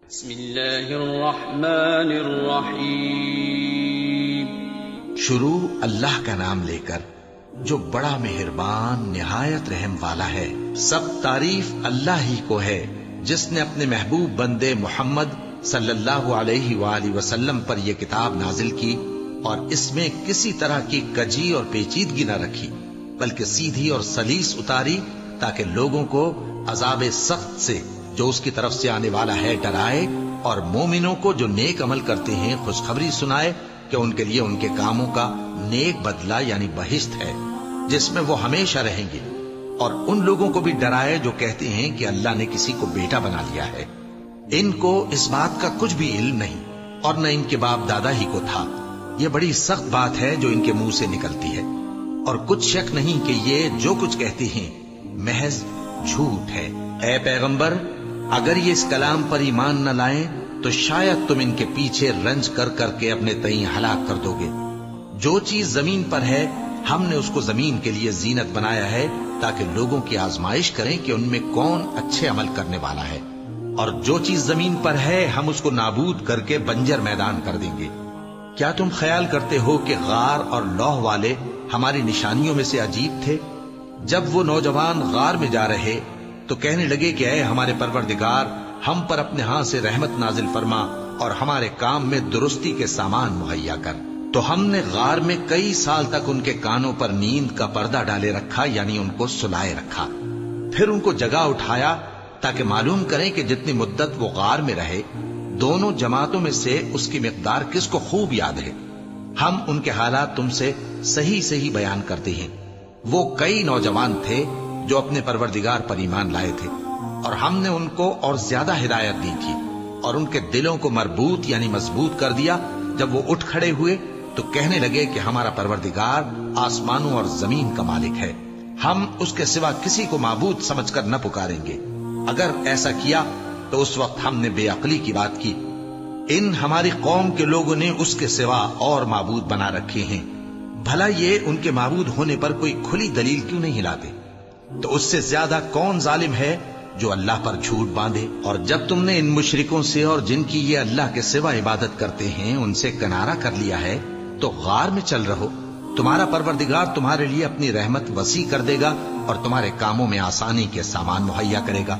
بسم اللہ الرحمن الرحیم۔ شروع اللہ کا نام لے کر جو بڑا مہربان نہایت رحم والا ہے۔ سب تعریف اللہ ہی کو ہے جس نے اپنے محبوب بندے محمد صلی اللہ علیہ وآلہ وسلم پر یہ کتاب نازل کی اور اس میں کسی طرح کی کجی اور پیچیدگی نہ رکھی، بلکہ سیدھی اور سلیس اتاری تاکہ لوگوں کو عذاب سخت سے جو اس کی طرف سے آنے والا ہے ڈرائے، اور مومنوں کو جو نیک عمل کرتے ہیں خوشخبری سنائے کہ ان کے لیے ان کے کاموں کا نیک بدلہ یعنی بہشت ہے جس میں وہ ہمیشہ رہیں گے، اور ان لوگوں کو بھی ڈرائے جو کہتے ہیں کہ اللہ نے کسی کو بیٹا بنا لیا ہے۔ ان کو اس بات کا کچھ بھی علم نہیں اور نہ ان کے باپ دادا ہی کو تھا۔ یہ بڑی سخت بات ہے جو ان کے منہ سے نکلتی ہے، اور کچھ شک نہیں کہ یہ جو کچھ کہتے ہیں محض جھوٹ ہے۔ اے پیغمبر، اگر یہ اس کلام پر ایمان نہ لائیں تو شاید تم ان کے پیچھے رنج کر کر کے اپنے تئیں ہلاک کر دو گے۔ جو چیز زمین پر ہے ہم نے اس کو زمین کے لیے زینت بنایا ہے تاکہ لوگوں کی آزمائش کریں کہ ان میں کون اچھے عمل کرنے والا ہے، اور جو چیز زمین پر ہے ہم اس کو نابود کر کے بنجر میدان کر دیں گے۔ کیا تم خیال کرتے ہو کہ غار اور لوح والے ہماری نشانیوں میں سے عجیب تھے؟ جب وہ نوجوان غار میں جا رہے تو کہنے لگے کہ اے ہمارے پروردگار، ہم پر اپنے ہاں سے رحمت نازل فرما اور ہمارے کام میں درستی کے سامان مہیا کر۔ تو ہم نے غار میں کئی سال تک ان کے کانوں پر نیند کا پردہ ڈالے رکھا، یعنی ان کو سلائے رکھا۔ پھر ان کو جگہ اٹھایا تاکہ معلوم کریں کہ جتنی مدت وہ غار میں رہے دونوں جماعتوں میں سے اس کی مقدار کس کو خوب یاد ہے۔ ہم ان کے حالات تم سے صحیح صحیح بیان کرتے ہیں۔ وہ کئی نوجوان تھے جو اپنے پروردگار پر ایمان لائے تھے، اور ہم نے ان کو اور زیادہ ہدایت دی تھی، اور ان کے دلوں کو مربوط یعنی مضبوط کر دیا۔ جب وہ اٹھ کھڑے ہوئے تو کہنے لگے کہ ہمارا پروردگار آسمانوں اور زمین کا مالک ہے، ہم اس کے سوا کسی کو معبود سمجھ کر نہ پکاریں گے۔ اگر ایسا کیا تو اس وقت ہم نے بے عقلی کی بات کی۔ ان ہماری قوم کے لوگوں نے اس کے سوا اور معبود بنا رکھے ہیں، بھلا یہ ان کے معبود ہونے پر کوئی کھلی دلیل کیوں نہیں لاتے؟ تو اس سے زیادہ کون ظالم ہے جو اللہ پر جھوٹ باندھے؟ اور جب تم نے ان مشرکوں سے اور جن کی یہ اللہ کے سوا عبادت کرتے ہیں ان سے کنارہ کر لیا ہے تو غار میں چل رہو، تمہارا پروردگار تمہارے لیے اپنی رحمت وسیع کر دے گا اور تمہارے کاموں میں آسانی کے سامان مہیا کرے گا۔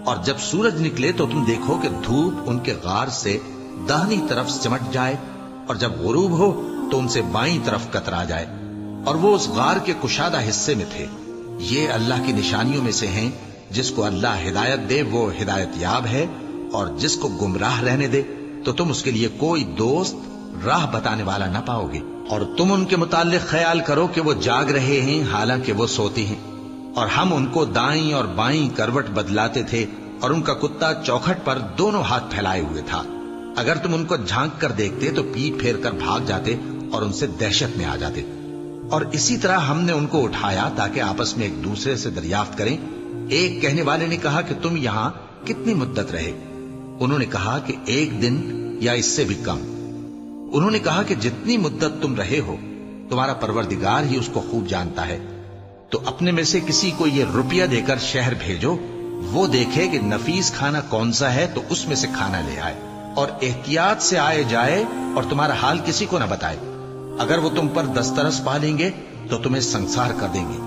اور جب سورج نکلے تو تم دیکھو کہ دھوپ ان کے غار سے داہنی طرف سمٹ جائے، اور جب غروب ہو تو ان سے بائیں طرف کترا جائے، اور وہ اس غار کے کشادہ حصے میں تھے۔ یہ اللہ کی نشانیوں میں سے ہیں، جس کو اللہ ہدایت دے وہ ہدایت یاب ہے، اور جس کو گمراہ رہنے دے تو تم اس کے لیے کوئی دوست راہ بتانے والا نہ پاؤ گے۔ اور تم ان کے متعلق خیال کرو کہ وہ جاگ رہے ہیں حالانکہ وہ سوتے ہیں، اور ہم ان کو دائیں اور بائیں کروٹ بدلاتے تھے، اور ان کا کتا چوکھٹ پر دونوں ہاتھ پھیلائے ہوئے تھا۔ اگر تم ان کو جھانک کر دیکھتے تو پیٹ پھیر کر بھاگ جاتے اور ان سے دہشت میں آ جاتے۔ اور اسی طرح ہم نے ان کو اٹھایا تاکہ آپس میں ایک دوسرے سے دریافت کریں۔ ایک کہنے والے نے کہا کہ تم یہاں کتنی مدت رہے؟ انہوں نے کہا کہ 1 دن یا اس سے بھی کم۔ انہوں نے کہا کہ جتنی مدت تم رہے ہو تمہارا پروردگار ہی اس کو خوب جانتا ہے، تو اپنے میں سے کسی کو یہ روپیہ دے کر شہر بھیجو، وہ دیکھے کہ نفیس کھانا کون سا ہے تو اس میں سے کھانا لے آئے، اور احتیاط سے آئے جائے اور تمہارا حال کسی کو نہ بتائے۔ اگر وہ تم پر دسترس پا لیں گے تو تمہیں سنسار کر دیں گے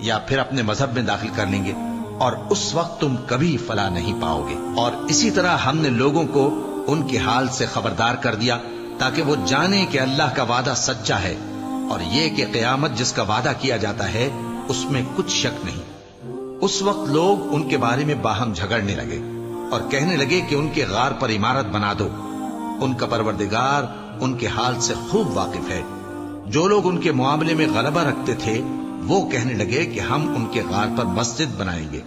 یا پھر اپنے مذہب میں داخل کر لیں گے، اور اس وقت تم کبھی فلاح نہیں پاؤ گے۔ اور اسی طرح ہم نے لوگوں کو ان کے حال سے خبردار کر دیا تاکہ وہ جانیں کہ اللہ کا وعدہ سچا ہے، اور یہ کہ قیامت جس کا وعدہ کیا جاتا ہے اس میں کچھ شک نہیں۔ اس وقت لوگ ان کے بارے میں باہم جھگڑنے لگے اور کہنے لگے کہ ان کے غار پر عمارت بنا دو۔ ان کا پروردگار ان کے حال سے خوب واقف ہے۔ جو لوگ ان کے معاملے میں غلبہ رکھتے تھے وہ کہنے لگے کہ ہم ان کے غار پر مسجد بنائیں گے۔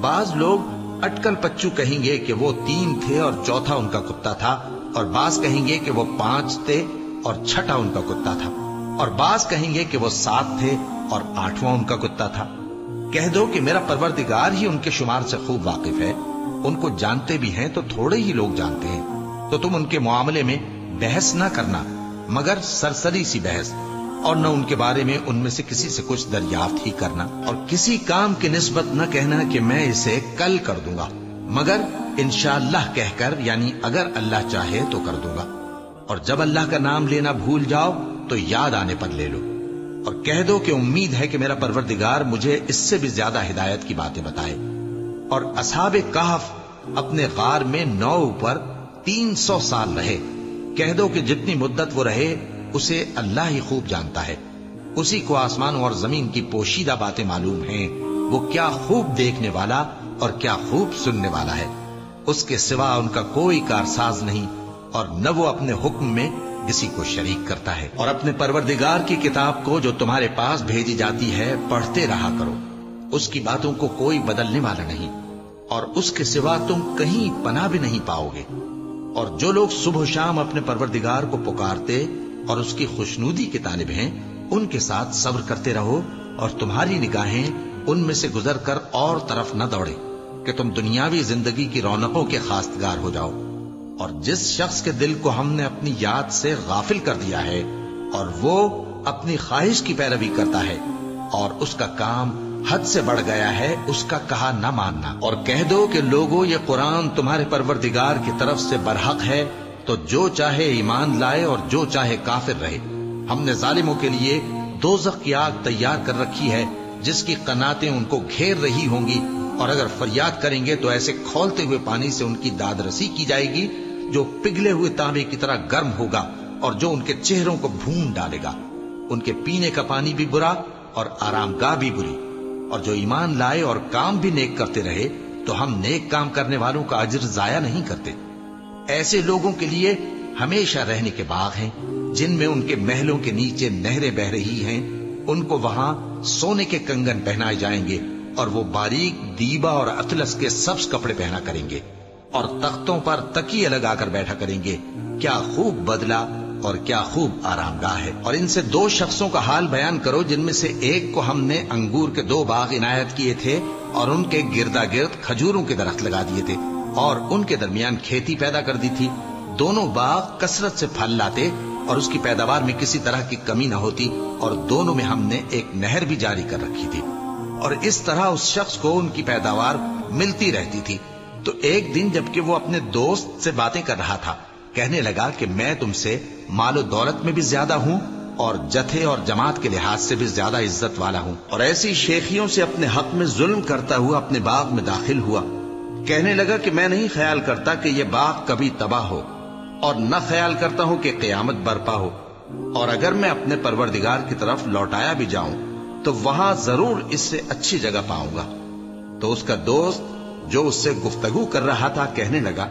بعض لوگ اٹکل پچو کہیں گے کہ وہ 3 تھے اور چوتھا ان کا کتا تھا، اور بعض کہیں گے کہ وہ 5 تھے اور چھٹا ان کا کتا تھا، اور بعض کہیں گے کہ وہ 7 تھے اور 8واں ان کا کتا تھا۔ کہہ دو کہ میرا پروردگار ہی ان کے شمار سے خوب واقف ہے، ان کو جانتے بھی ہیں تو تھوڑے ہی لوگ جانتے ہیں۔ تو تم ان کے معاملے میں بحث نہ کرنا مگر سرسری سی بحث، اور نہ ان کے بارے میں ان میں سے کسی سے کچھ دریافت ہی کرنا، اور کسی کام کی نسبت نہ کہنا کہ میں اسے کل کر دوں گا، مگر انشاءاللہ کہہ کر، یعنی اگر اللہ چاہے تو کر دوں گا، اور جب اللہ کا نام لینا بھول جاؤ تو یاد آنے پر لے لو، اور کہہ دو کہ امید ہے کہ میرا پروردگار مجھے اس سے بھی زیادہ ہدایت کی باتیں بتائے۔ اور اصحاب کہف اپنے غار میں 9 اوپر 300 سال رہے۔ کہہ دو کہ جتنی مدت وہ رہے اسے اللہ ہی خوب جانتا ہے، اسی کو آسمانوں اور زمین کی پوشیدہ باتیں معلوم ہیں، وہ کیا خوب دیکھنے والا اور کیا خوب سننے والا ہے۔ اس کے سوا ان کا کوئی کارساز نہیں، اور نہ وہ اپنے حکم میں کسی کو شریک کرتا ہے۔ اور اپنے پروردگار کی کتاب کو جو تمہارے پاس بھیجی جاتی ہے پڑھتے رہا کرو، اس کی باتوں کو کوئی بدلنے والا نہیں، اور اس کے سوا تم کہیں پناہ بھی نہیں پاؤ گے۔ اور جو لوگ صبح و شام اپنے پروردگار کو پکارتے اور اس کی خوشنودی کے طالب ہیں، ان کے ساتھ صبر کرتے رہو، اور تمہاری نگاہیں ان میں سے گزر کر اور طرف نہ دوڑے کہ تم دنیاوی زندگی کی رونقوں کے خواستگار ہو جاؤ۔ اور جس شخص کے دل کو ہم نے اپنی یاد سے غافل کر دیا ہے اور وہ اپنی خواہش کی پیروی کرتا ہے اور اس کا کام حد سے بڑھ گیا ہے، اس کا کہا نہ ماننا۔ اور کہہ دو کہ لوگوں، یہ قرآن تمہارے پروردگار کی طرف سے برحق ہے، تو جو چاہے ایمان لائے اور جو چاہے کافر رہے۔ ہم نے ظالموں کے لیے دوزخ کی آگ تیار کر رکھی ہے جس کی قناتیں ان کو گھیر رہی ہوں گی، اور اگر فریاد کریں گے تو ایسے کھولتے ہوئے پانی سے ان کی داد رسی کی جائے گی جو پگھلے ہوئے تانبے کی طرح گرم ہوگا اور جو ان کے چہروں کو بھون ڈالے گا۔ ان کے پینے کا پانی بھی برا اور آرام گاہ بھی بری۔ اور جو ایمان لائے اور کام بھی نیک کرتے رہے تو ہم نیک کام کرنے والوں کا اجر ضائع نہیں کرتے۔ ایسے لوگوں کے لیے ہمیشہ رہنے کے باغ ہیں جن میں ان کے محلوں کے نیچے نہریں بہ رہی ہیں، ان کو وہاں سونے کے کنگن پہنائے جائیں گے، اور وہ باریک دیبا اور اطلس کے سبز کپڑے پہنا کریں گے، اور تختوں پر تکیے لگا کر بیٹھا کریں گے۔ کیا خوب بدلہ اور کیا خوب آرام گاہ ہے۔ اور ان سے 2 شخصوں کا حال بیان کرو جن میں سے ایک کو ہم نے انگور کے 2 باغ عنایت کیے تھے اور ان کے گردا گرد کھجوروں کے درخت لگا دیے تھے اور ان کے درمیان کھیتی پیدا کر دی تھی۔ دونوں باغ کثرت سے پھل لاتے اور اس کی پیداوار میں کسی طرح کی کمی نہ ہوتی، اور دونوں میں ہم نے ایک نہر بھی جاری کر رکھی تھی، اور اس طرح اس شخص کو ان کی پیداوار ملتی رہتی تھی۔ تو ایک دن جبکہ وہ اپنے دوست سے باتیں کر رہا تھا، کہنے لگا کہ میں تم سے مال و دولت میں بھی زیادہ ہوں اور جتھے اور جماعت کے لحاظ سے بھی زیادہ عزت والا ہوں، اور ایسی شیخیوں سے اپنے حق میں ظلم کرتا ہوا اپنے باغ میں داخل ہوا۔ کہنے لگا کہ میں نہیں خیال کرتا کہ یہ باغ کبھی تباہ ہو، اور نہ خیال کرتا ہوں کہ قیامت برپا ہو، اور اگر میں اپنے پروردگار کی طرف لوٹایا بھی جاؤں تو وہاں ضرور اس سے اچھی جگہ پاؤں گا۔ تو اس کا دوست جو اس سے گفتگو کر رہا تھا کہنے لگا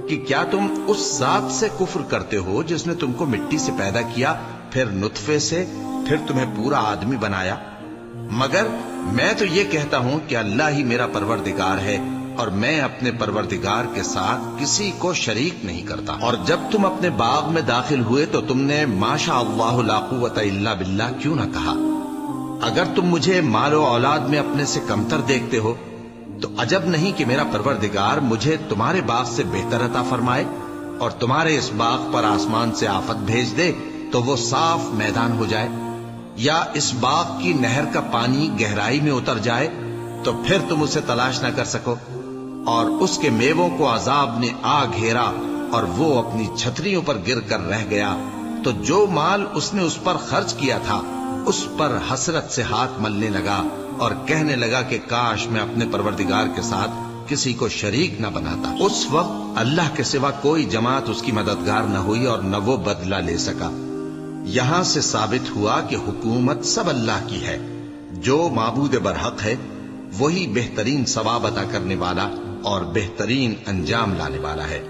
کہ کیا تم اس ذات سے کفر کرتے ہو جس نے تم کو مٹی سے پیدا کیا، پھر نطفے سے، پھر تمہیں پورا آدمی بنایا؟ مگر میں تو یہ کہتا ہوں کہ اللہ ہی میرا پروردگار ہے، اور میں اپنے پروردگار کے ساتھ کسی کو شریک نہیں کرتا۔ اور جب تم اپنے باغ میں داخل ہوئے تو تم نے ما شاء اللہ لا قوت الا باللہ کیوں نہ کہا؟ اگر تم مجھے مال و اولاد میں اپنے سے کمتر دیکھتے ہو تو عجب نہیں کہ میرا پروردگار مجھے تمہارے باغ سے بہتر عطا فرمائے، اور تمہارے اس باغ پر آسمان سے آفت بھیج دے تو وہ صاف میدان ہو جائے، یا اس باغ کی نہر کا پانی گہرائی میں اتر جائے تو پھر تم اسے تلاش نہ کر سکو، اور اس کے میووں کو عذاب نے آ گھیرا اور وہ اپنی چھتریوں پر گر کر رہ گیا، تو جو مال اس نے اس پر خرچ کیا تھا اس پر حسرت سے ہاتھ ملنے لگا اور کہنے لگا کہ کاش میں اپنے پروردگار کے ساتھ کسی کو شریک نہ بناتا۔ اس وقت اللہ کے سوا کوئی جماعت اس کی مددگار نہ ہوئی اور نہ وہ بدلہ لے سکا۔ یہاں سے ثابت ہوا کہ حکومت سب اللہ کی ہے، جو معبود برحق ہے وہی بہترین ثواب عطا کرنے والا اور بہترین انجام لانے والا ہے۔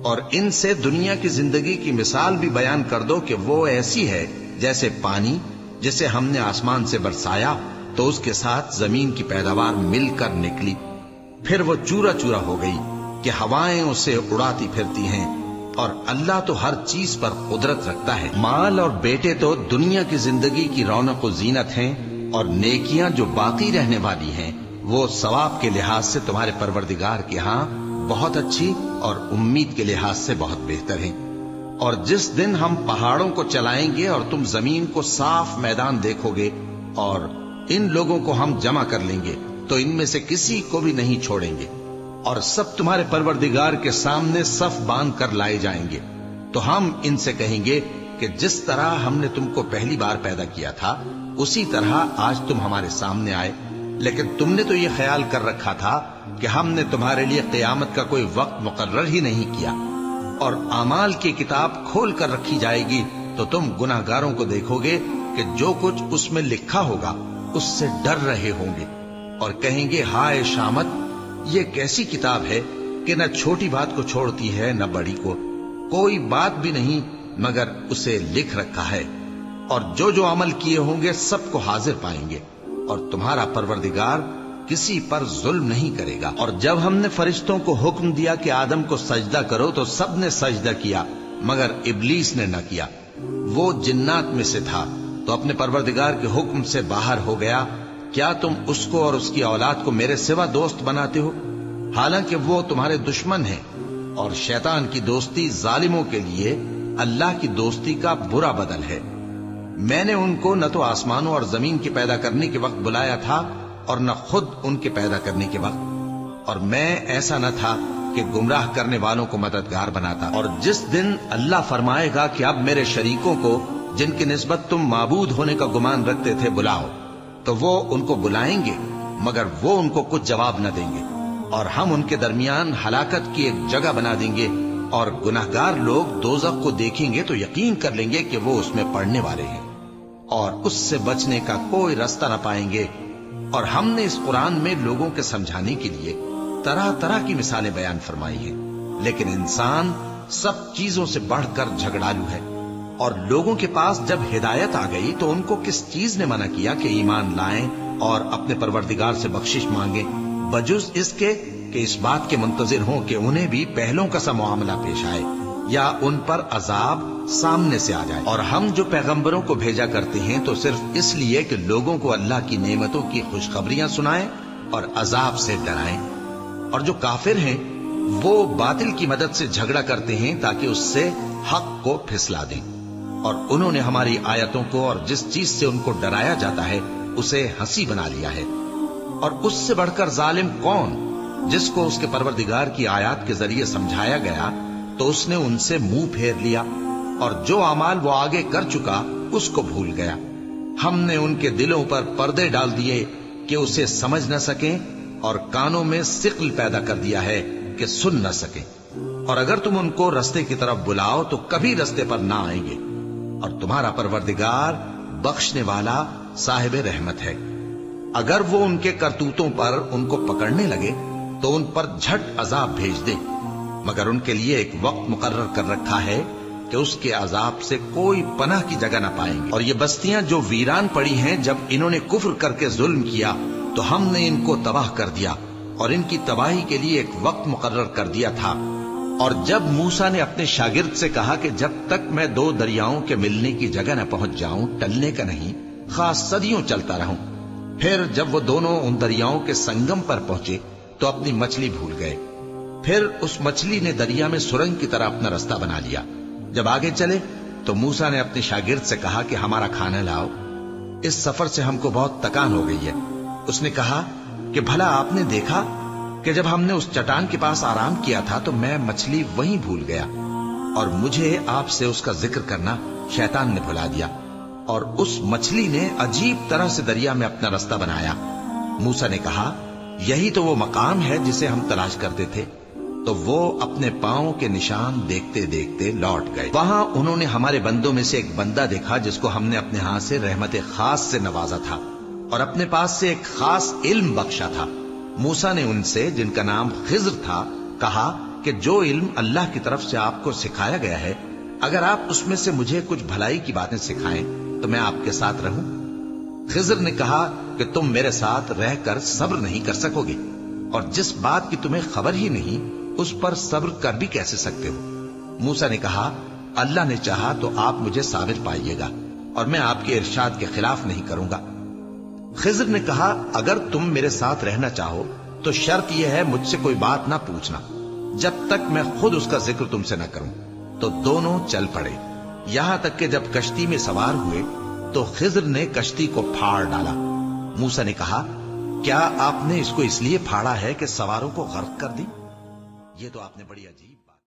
اور ان سے دنیا کی زندگی کی مثال بھی بیان کر دو کہ وہ ایسی ہے جیسے پانی جسے ہم نے آسمان سے برسایا تو اس کے ساتھ زمین کی پیداوار مل کر نکلی، پھر وہ چورا چورا ہو گئی کہ ہوائیں اسے اڑاتی پھرتی ہیں، اور اللہ تو ہر چیز پر قدرت رکھتا ہے۔ مال اور بیٹے تو دنیا کی زندگی کی رونق و زینت ہیں، اور نیکیاں جو باقی رہنے والی ہیں وہ ثواب کے لحاظ سے تمہارے پروردگار کے ہاں بہت اچھی اور امید کے لحاظ سے بہت بہتر ہیں۔ اور جس دن ہم پہاڑوں کو چلائیں گے اور تم زمین کو صاف میدان دیکھو گے اور ان لوگوں کو ہم جمع کر لیں گے تو ان میں سے کسی کو بھی نہیں چھوڑیں گے، اور سب تمہارے پروردگار کے سامنے صف باندھ کر لائے جائیں گے، تو ہم ان سے کہیں گے کہ جس طرح ہم نے تم کو پہلی بار پیدا کیا تھا اسی طرح آج تم ہمارے سامنے آئے، لیکن تم نے تو یہ خیال کر رکھا تھا کہ ہم نے تمہارے لیے قیامت کا کوئی وقت مقرر ہی نہیں کیا، اور اعمال کی کتاب کھول کر رکھی جائے گی تو تم گناہگاروں کو دیکھو گے کہ جو کچھ اس میں لکھا ہوگا اس سے ڈر رہے ہوں گے، اور کہیں گے ہائے شامت، یہ کیسی کتاب ہے کہ نہ چھوٹی بات کو چھوڑتی ہے نہ بڑی کو، کوئی بات بھی نہیں مگر اسے لکھ رکھا ہے، اور جو جو عمل کیے ہوں گے سب کو حاضر پائیں گے، اور تمہارا پروردگار کسی پر ظلم نہیں کرے گا۔ اور جب ہم نے فرشتوں کو حکم دیا کہ آدم کو سجدہ کرو تو سب نے سجدہ کیا مگر ابلیس نے نہ کیا، وہ جنات میں سے تھا تو اپنے پروردگار کے حکم سے باہر ہو گیا۔ کیا تم اس کو اور اس کی اولاد کو میرے سوا دوست بناتے ہو، حالانکہ وہ تمہارے دشمن ہیں، اور شیطان کی دوستی ظالموں کے لیے اللہ کی دوستی کا برا بدل ہے۔ میں نے ان کو نہ تو آسمانوں اور زمین کے پیدا کرنے کے وقت بلایا تھا اور نہ خود ان کے پیدا کرنے کے وقت، اور میں ایسا نہ تھا کہ گمراہ کرنے والوں کو مددگار بناتا۔ اور جس دن اللہ فرمائے گا کہ اب میرے شریکوں کو جن کی نسبت تم معبود ہونے کا گمان رکھتے تھے بلاؤ، تو وہ ان کو بلائیں گے مگر وہ ان کو کچھ جواب نہ دیں گے، اور ہم ان کے درمیان ہلاکت کی ایک جگہ بنا دیں گے، اور گناہگار لوگ دوزخ کو دیکھیں گے تو یقین کر لیں گے کہ وہ اس میں پڑنے والے ہیں، اور اس سے بچنے کا کوئی راستہ نہ پائیں گے۔ اور ہم نے اس قرآن میں لوگوں کے سمجھانے کے لیے طرح طرح کی مثالیں بیان فرمائی ہیں، لیکن انسان سب چیزوں سے بڑھ کر جھگڑالو ہے، اور لوگوں کے پاس جب ہدایت آ گئی تو ان کو کس چیز نے منع کیا کہ ایمان لائیں اور اپنے پروردگار سے بخشش مانگیں، بجز اس کے کہ اس بات کے منتظر ہوں کہ انہیں بھی پہلوں کا سا معاملہ پیش آئے یا ان پر عذاب سامنے سے آ جائے۔ اور ہم جو پیغمبروں کو بھیجا کرتے ہیں تو صرف اس لیے کہ لوگوں کو اللہ کی نعمتوں کی خوشخبریاں سنائیں اور عذاب سے ڈرائیں، اور جو کافر ہیں وہ باطل کی مدد سے جھگڑا کرتے ہیں تاکہ اس سے حق کو پھسلا دیں، اور انہوں نے ہماری آیتوں کو اور جس چیز سے ان کو ڈرایا جاتا ہے اسے ہنسی بنا لیا ہے۔ اور اس سے بڑھ کر ظالم کون، جس کو اس کے پروردگار کی آیات کے ذریعے سمجھایا گیا تو اس نے ان سے منہ پھیر لیا، اور جو اعمال وہ آگے کر چکا اس کو بھول گیا۔ ہم نے ان کے دلوں پر پردے ڈال دیے کہ اسے سمجھ نہ سکیں، اور کانوں میں ثقل پیدا کر دیا ہے کہ سن نہ سکیں، اور اگر تم ان کو رستے کی طرف بلاؤ تو کبھی رستے پر نہ آئیں گے، اور تمہارا پروردگار بخشنے والا صاحب رحمت ہے۔ اگر وہ ان کے کرتوتوں پر ان کو پکڑنے لگے تو ان پر جھٹ عذاب بھیج دے، مگر ان کے لیے ایک وقت مقرر کر رکھا ہے کہ اس کے عذاب سے کوئی پناہ کی جگہ نہ پائیں گے۔ اور یہ بستیاں جو ویران پڑی ہیں، جب انہوں نے کفر کر کے ظلم کیا تو ہم نے ان کو تباہ کر دیا، اور ان کی تباہی کے لیے ایک وقت مقرر کر دیا تھا۔ اور جب موسیٰ نے اپنے شاگرد سے کہا کہ جب تک میں دو دریاؤں کے ملنے کی جگہ نہ پہنچ جاؤں ٹلنے کا نہیں، خاص صدیوں چلتا رہوں، پھر جب وہ دونوں ان دریاؤں کے سنگم پر پہنچے تو اپنی مچھلی بھول گئے، پھر اس مچھلی نے دریا میں سرنگ کی طرح اپنا راستہ بنا لیا۔ جب آگے چلے تو موسیٰ نے اپنے شاگرد سے کہا کہ ہمارا کھانا لاؤ، اس سفر سے ہم کو بہت تکان ہو گئی ہے۔ اس نے کہا کہ بھلا آپ نے دیکھا کہ جب ہم نے اس چٹان کے پاس آرام کیا تھا تو میں مچھلی وہیں بھول گیا، اور مجھے آپ سے اس کا ذکر کرنا شیطان نے بھلا دیا، اور اس مچھلی نے عجیب طرح سے دریا میں اپنا راستہ بنایا۔ موسیٰ نے کہا یہی تو وہ مقام ہے جسے ہم تلاش کرتے تھے، تو وہ اپنے پاؤں کے نشان دیکھتے دیکھتے لوٹ گئے۔ وہاں انہوں نے ہمارے بندوں میں سے ایک بندہ دیکھا جس کو ہم نے اپنے ہاتھ سے رحمت خاص سے نوازا تھا، اور اپنے پاس سے ایک خاص علم بخشا تھا۔ موسیٰ نے ان سے جن کا نام خضر تھا کہا کہ جو علم اللہ کی طرف سے آپ کو سکھایا گیا ہے، اگر آپ اس میں سے مجھے کچھ بھلائی کی باتیں سکھائیں تو میں آپ کے ساتھ رہوں۔ خضر نے کہا کہ تم میرے ساتھ رہ کر صبر نہیں کر سکو گے، اور جس بات کی تمہیں خبر ہی نہیں اس پر صبر کر بھی کیسے سکتے ہو؟ موسیٰ نے کہا اللہ نے چاہا تو آپ مجھے صابر پائیے گا، اور میں آپ کے ارشاد کے خلاف نہیں کروں گا۔ خضر نے کہا اگر تم میرے ساتھ رہنا چاہو تو شرط یہ ہے مجھ سے کوئی بات نہ پوچھنا جب تک میں خود اس کا ذکر تم سے نہ کروں۔ تو دونوں چل پڑے، یہاں تک کہ جب کشتی میں سوار ہوئے تو خضر نے کشتی کو پھاڑ ڈالا۔ موسیٰ نے کہا کیا آپ نے اس کو اس لیے پھاڑا ہے کہ سواروں کو غرق کر دی؟ یہ تو آپ نے بڑی عجیب